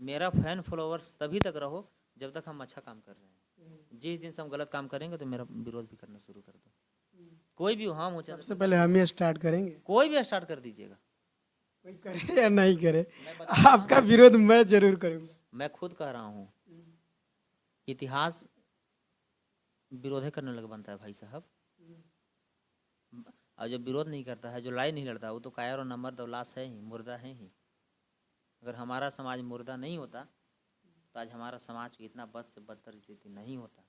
मेरा fan followers तभी तक रहो जब तक हम अच्छा काम कर रहे हैं। जिस दिन से हम गलत काम करेंगे तो मेरा विरोध भी करना शुरू कर दो। कोई भी हो, हम हो सबसे पहले हम ही स्टार्ट करेंगे, कोई भी स्टार्ट कर दीजिएगा। कोई करे या नहीं करे, मैं बता रहा आपका हूँ, विरोध मैं जरूर करूंगा। मैं खुद कह रहा हूँ, इतिहास विरोध करने लग बनता है भाई साहब। और जो विरोध नहीं करता है, जो लड़ाई नहीं लड़ता, वो तो कायर और नमर्द और लाश है ही, मुर्दा है ही। अगर हमारा समाज मुर्दा नहीं होता तो आज हमारा समाज को इतना बद से बदतर स्थिति नहीं होता।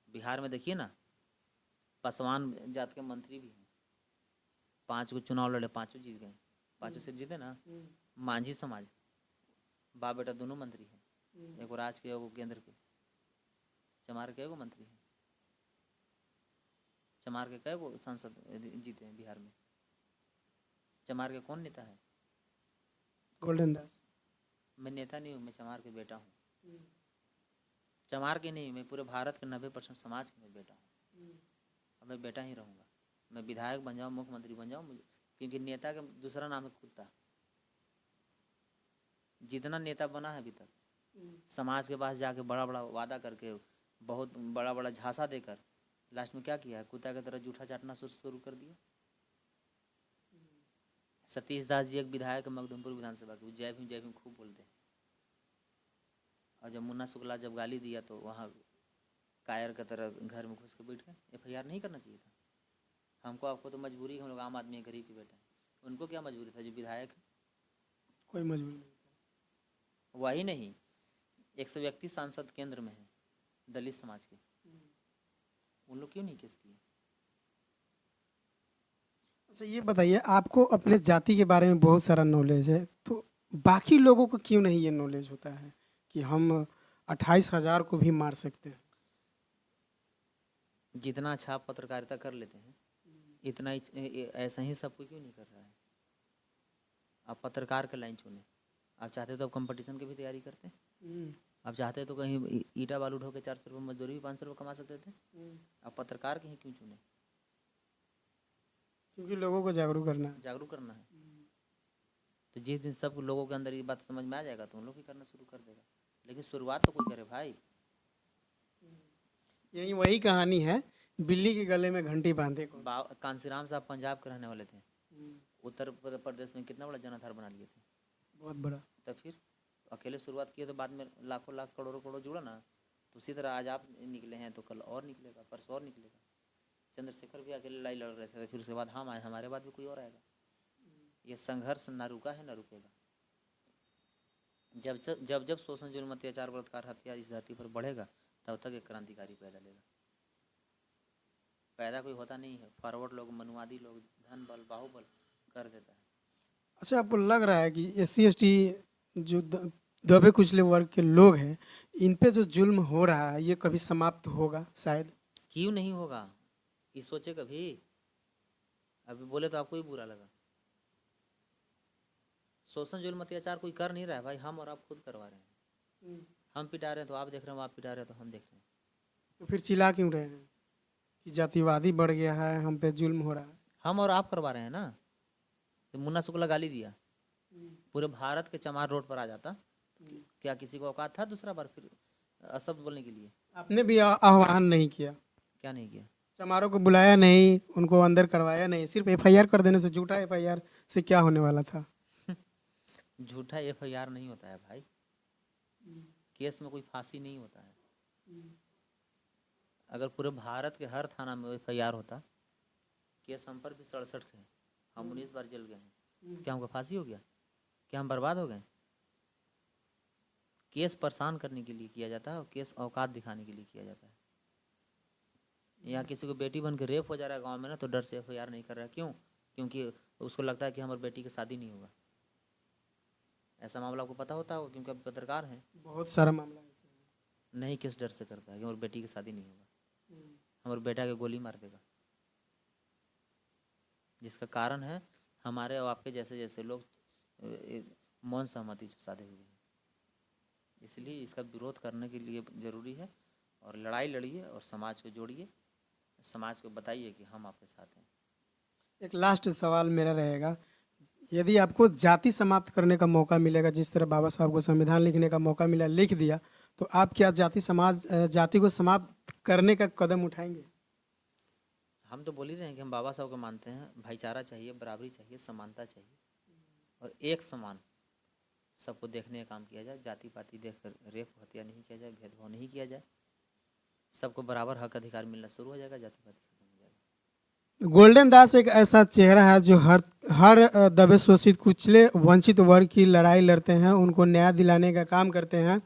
बिहार में देखिए ना, पासवान जात के मंत्री भी हैं, 5 को चुनाव लड़े, 5 जीत गए, 5 सीट जीते ना। मांझी समाज, बाप बेटा दोनों मंत्री हैं, एक राज्य के एगो केंद्र के। चमार के एगो मंत्री हैं, चमार के कई गो सांसद जीते हैं बिहार में। चमार के कौन नेता है? गोल्डन दास। मैं नेता नहीं हूँ, मैं चमार के बेटा हूँ। चमार के नहीं, मैं पूरे भारत के 90% समाज के मैं बेटा हूँ। अब मैं बेटा ही रहूँगा। मैं विधायक बन जाऊँ, मुख्यमंत्री बन जाऊँ, क्योंकि नेता का दूसरा नाम है कुत्ता। जितना नेता बना है अभी तक, समाज के पास जाके बड़ा बड़ा वादा करके, बहुत बड़ा बड़ा झांसा देकर, लास्ट में क्या किया है? कुत्ता की तरह जूठा चाटना शुरू कर दिया। सतीश दास जी एक विधायक मखदुमपुर विधानसभा के, जय भीम खूब बोलते हैं। और जब मुन्ना शुक्ला जब गाली दिया तो वहाँ कायर की तरह घर में घुस के बैठ गए। FIR नहीं करना चाहिए था। हमको आपको तो मजबूरी, हम लोग आम आदमी है, गरीब के बेटे हैं। उनको क्या मजबूरी था? जो विधायक है, कोई मजबूरी नहीं। वही नहीं, 131 सांसद केंद्र में है दलित समाज के, उन लोग क्यों नहीं केस किए? अच्छा ये बताइए, आपको अपने जाति के बारे में बहुत सारा नॉलेज है, तो बाकी लोगों को क्यों नहीं ये नॉलेज होता है कि हम 28,000 को भी मार सकते हैं? जितना अच्छा आप पत्रकारिता कर लेते हैं, इतना ऐसा ही सबको क्यों नहीं कर रहा है? आप पत्रकार का लाइन चुने। आप चाहते तो आप कंपटीशन की भी तैयारी करते हैं। आप चाहते तो कहीं ईटा बालू ढो के 400 रुपये मजदूरी भी 500 रुपये कमा सकते थे। आप पत्रकार के ही क्यों चुने? क्योंकि लोगों को जागरूक करना है। जागरूक करना है। तो जिस दिन सब लोगों के अंदर ये बात समझ में आ जाएगा तो उन लोग भी करना शुरू कर देगा। लेकिन शुरुआत तो कोई करे भाई। यही वही कहानी है, बिल्ली के गले में घंटी बांधे को। कांसीराम साहब पंजाब के रहने वाले थे, उत्तर प्रदेश में कितना बड़ा जनाधार बना लिए थे, बहुत बड़ा। तो फिर अकेले शुरुआत किए तो बाद में लाखों लाख करोड़ों करोड़ जुड़ा ना। तो उसी तरह आज आप निकले हैं तो कल और निकलेगा, परसों और निकलेगा। चंद्रशेखर भी अकेले लड़ाई लड़ रहे थे, फिर उसके बाद हम आए, हमारे बाद भी कोई और आएगा। ये संघर्ष ना रुका है ना रुकेगा। जब जब शोषण जुल्म अत्याचार बलात्कार हत्या इस धरती पर बढ़ेगा, तब तक एक क्रांतिकारी पैदा लेगा। पैदा कोई होता नहीं है, फॉरवर्ड लोग, मनुवादी लोग, धन बल बाहुबल कर देता है। अच्छा आपको लग रहा है कि SC ST जो दबे कुचले वर्ग के लोग हैं, इन पे जो जुल्म हो रहा है ये कभी समाप्त होगा? शायद। क्यों नहीं होगा, ये सोचे कभी? अभी बोले तो आपको ही बुरा लगा। शोषण जुल्म अत्याचार कोई कर नहीं रहा है भाई, हम और आप खुद करवा रहे हैं। हम पिटा रहे हैं तो आप देख रहे हैं, आप पिटा रहे हैं तो हम देख रहे हैं। तो फिर चिल्ला क्यों रहे हैं कि जातिवादी बढ़ गया है, हम पे जुल्म हो रहा है? हम और आप करवा रहे हैं ना। तो मुन्ना शुक्ला गाली दिया, पूरे भारत के चमार रोड पर आ जाता, क्या किसी को औकात था दूसरा बार फिर अशब्द बोलने के लिए? आपने भी आह्वान नहीं किया, क्या नहीं किया? समारोह को बुलाया नहीं, उनको अंदर करवाया नहीं, सिर्फ FIR कर देने से, झूठा FIR से क्या होने वाला था? झूठा FIR नहीं होता है भाई, केस में कोई फांसी नहीं होता है। अगर पूरे भारत के हर थाना में FIR होता, केस हम पर भी 67 हैं, हम 19 बार जेल गए हैं, क्या हमको फांसी हो गया? क्या हम बर्बाद हो गए? केस परेशान करने के लिए किया जाता है और केस औकात दिखाने के लिए किया जाता है। यहाँ किसी को बेटी बन के रेप हो जा रहा है गांव में ना, तो डर से FIR नहीं कर रहा है। क्यों? क्योंकि उसको लगता है कि हमारी बेटी की शादी नहीं होगा। ऐसा मामला आपको पता होता होगा, क्योंकि आप पत्रकार हैं। बहुत सारा मामला ऐसा है। नहीं, किस डर से करता है कि हमारी बेटी की शादी नहीं होगा, हमारे बेटा के गोली मार देगा। जिसका कारण है हमारे और आपके जैसे जैसे लोग मौन सहमति जो साधे हुए हैं। इसलिए इसका विरोध करने के लिए ज़रूरी है, और लड़ाई लड़िए और समाज को जोड़िए, समाज को बताइए कि हम आपके साथ हैं। एक लास्ट सवाल मेरा रहेगा, यदि आपको जाति समाप्त करने का मौका मिलेगा, जिस तरह बाबा साहब को संविधान लिखने का मौका मिला, लिख दिया, तो आप क्या जाति को समाप्त करने का कदम उठाएंगे? हम तो बोल ही रहे हैं कि हम बाबा साहब को मानते हैं। भाईचारा चाहिए, बराबरी चाहिए, समानता चाहिए और एक समान सबको देखने का काम किया जाए। जाति पाति देख कर रेप हत्या नहीं किया जाए, भेदभाव नहीं किया जाए। सबको बराबर हक अधिकार मिलना शुरू हो जाएगा, जाति पाति खत्म हो जाएगा। गोल्डन दास एक ऐसा चेहरा है जो हर दबे शोषित कुचले वंचित वर्ग की लड़ाई लड़ते हैं, उनको न्याय दिलाने का काम करते हैं।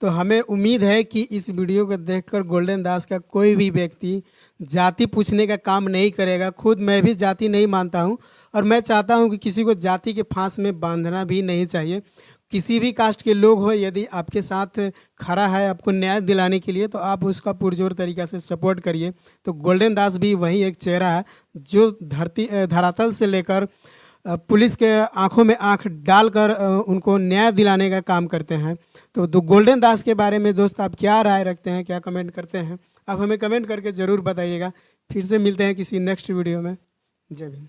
तो हमें उम्मीद है कि इस वीडियो को देखकर गोल्डन दास का कोई भी व्यक्ति जाति पूछने का काम नहीं करेगा। खुद मैं भी जाति नहीं मानता हूं और मैं चाहता हूं कि किसी को जाति के फांस में बांधना भी नहीं चाहिए। किसी भी कास्ट के लोग हो, यदि आपके साथ खड़ा है आपको न्याय दिलाने के लिए, तो आप उसका पुरजोर तरीक़ा से सपोर्ट करिए। तो गोल्डन दास भी वही एक चेहरा है जो धरातल से लेकर पुलिस के आंखों में आंख डालकर उनको न्याय दिलाने का काम करते हैं। तो गोल्डन दास के बारे में दोस्त आप क्या राय रखते हैं, क्या कमेंट करते हैं? आप हमें कमेंट करके ज़रूर बताइएगा। फिर से मिलते हैं किसी नेक्स्ट वीडियो में। जय हिंद।